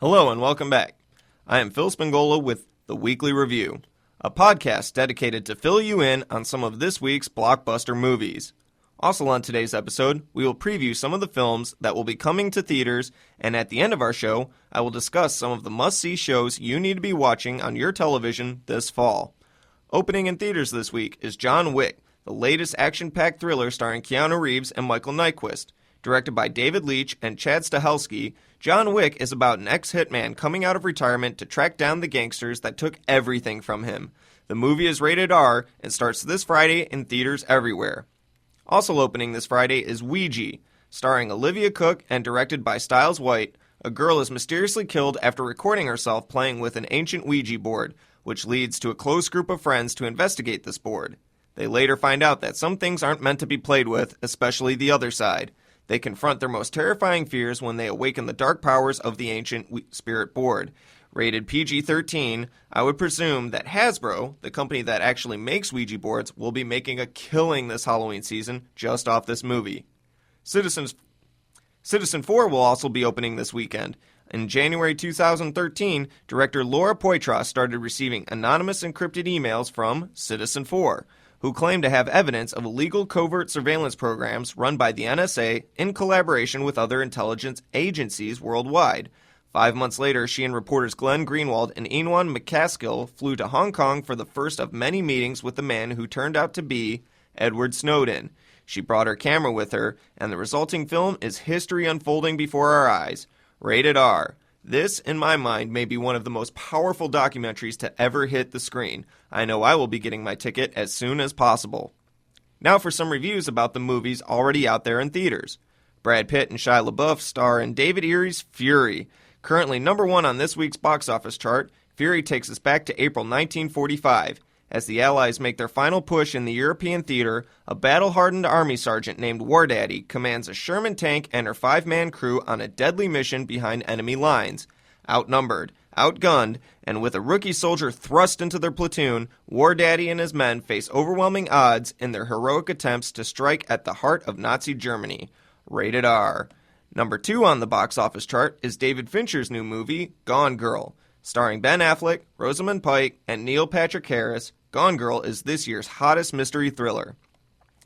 Hello and welcome back. I am Phil Spingola with The Weekly Review, a podcast dedicated to fill you in on some of this week's blockbuster movies. Also on today's episode, we will preview some of the films that will be coming to theaters, and at the end of our show, I will discuss some of the must-see shows you need to be watching on your television this fall. Opening in theaters this week is John Wick, the latest action-packed thriller starring Keanu Reeves and Michael Nyqvist. Directed by David Leitch and Chad Stahelski, John Wick is about an ex-hitman coming out of retirement to track down the gangsters that took everything from him. The movie is rated R and starts this Friday in theaters everywhere. Also opening this Friday is Ouija, starring Olivia Cooke and directed by Styles White. A girl is mysteriously killed after recording herself playing with an ancient Ouija board, which leads to a close group of friends to investigate this board. They later find out that some things aren't meant to be played with, especially the other side. They confront their most terrifying fears when they awaken the dark powers of the ancient spirit board. Rated PG-13, I would presume that Hasbro, the company that actually makes Ouija boards, will be making a killing this Halloween season just off this movie. Citizen 4 will also be opening this weekend. In January 2013, director Laura Poitras started receiving anonymous encrypted emails from Citizen 4, who claimed to have evidence of illegal covert surveillance programs run by the NSA in collaboration with other intelligence agencies worldwide. 5 months later, she and reporters Glenn Greenwald and Ewan McCaskill flew to Hong Kong for the first of many meetings with the man who turned out to be Edward Snowden. She brought her camera with her, and the resulting film is history unfolding before our eyes. Rated R. This, in my mind, may be one of the most powerful documentaries to ever hit the screen. I know I will be getting my ticket as soon as possible. Now for some reviews about the movies already out there in theaters. Brad Pitt and Shia LaBeouf star in David Ayer's Fury. Currently number 1 on this week's box office chart, Fury takes us back to April 1945. As the Allies make their final push in the European theater, a battle-hardened army sergeant named War Daddy commands a Sherman tank and her 5-man crew on a deadly mission behind enemy lines. Outnumbered, outgunned, and with a rookie soldier thrust into their platoon, War Daddy and his men face overwhelming odds in their heroic attempts to strike at the heart of Nazi Germany. Rated R. Number 2 on the box office chart is David Fincher's new movie, Gone Girl. Starring Ben Affleck, Rosamund Pike, and Neil Patrick Harris, Gone Girl is this year's hottest mystery thriller.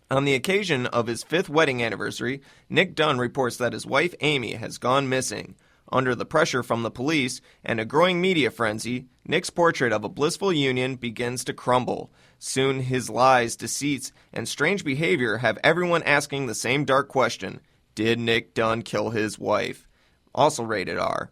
On the occasion of his 5th wedding anniversary, Nick Dunn reports that his wife Amy has gone missing. Under the pressure from the police and a growing media frenzy, Nick's portrait of a blissful union begins to crumble. Soon his lies, deceits, and strange behavior have everyone asking the same dark question: did Nick Dunn kill his wife? Also rated R.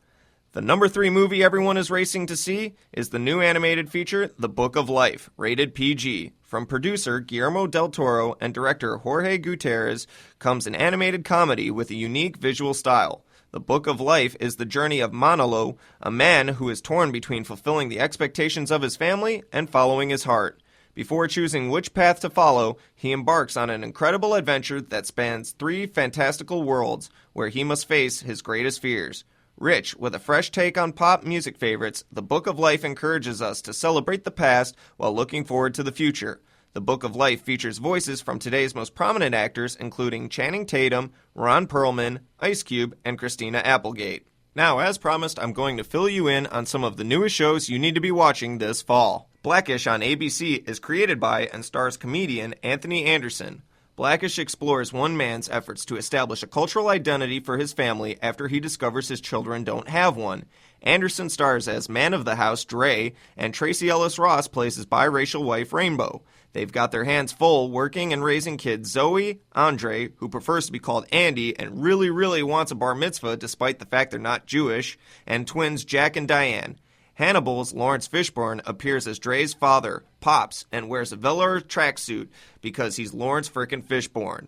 The number 3 movie everyone is racing to see is the new animated feature, The Book of Life, rated PG. From producer Guillermo del Toro and director Jorge Gutierrez comes an animated comedy with a unique visual style. The Book of Life is the journey of Manolo, a man who is torn between fulfilling the expectations of his family and following his heart. Before choosing which path to follow, he embarks on an incredible adventure that spans 3 fantastical worlds, where he must face his greatest fears. Rich with a fresh take on pop music favorites, The Book of Life encourages us to celebrate the past while looking forward to the future. The Book of Life features voices from today's most prominent actors, including Channing Tatum, Ron Perlman, Ice Cube, and Christina Applegate. Now, as promised, I'm going to fill you in on some of the newest shows you need to be watching this fall. Blackish on ABC is created by and stars comedian Anthony Anderson. Blackish explores one man's efforts to establish a cultural identity for his family after he discovers his children don't have one. Anderson stars as man of the house Dre, and Tracy Ellis Ross plays his biracial wife Rainbow. They've got their hands full working and raising kids Zoe, Andre, who prefers to be called Andy and really wants a bar mitzvah despite the fact they're not Jewish, and twins Jack and Diane. Hannibal's Lawrence Fishburne appears as Dre's father, Pops, and wears a velour tracksuit because he's Lawrence frickin' Fishburne.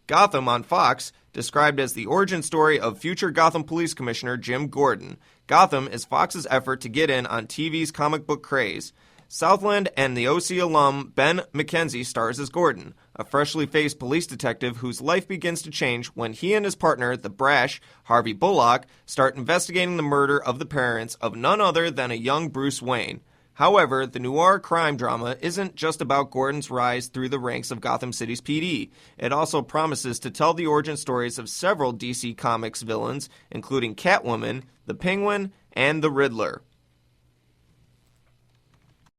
Gotham on Fox, described as the origin story of future Gotham Police Commissioner Jim Gordon. Gotham is Fox's effort to get in on TV's comic book craze. Southland and the OC alum Ben McKenzie stars as Gordon, a freshly faced police detective whose life begins to change when he and his partner, the brash Harvey Bullock, start investigating the murder of the parents of none other than a young Bruce Wayne. However, the noir crime drama isn't just about Gordon's rise through the ranks of Gotham City's PD. It also promises to tell the origin stories of several DC Comics villains, including Catwoman, the Penguin, and the Riddler.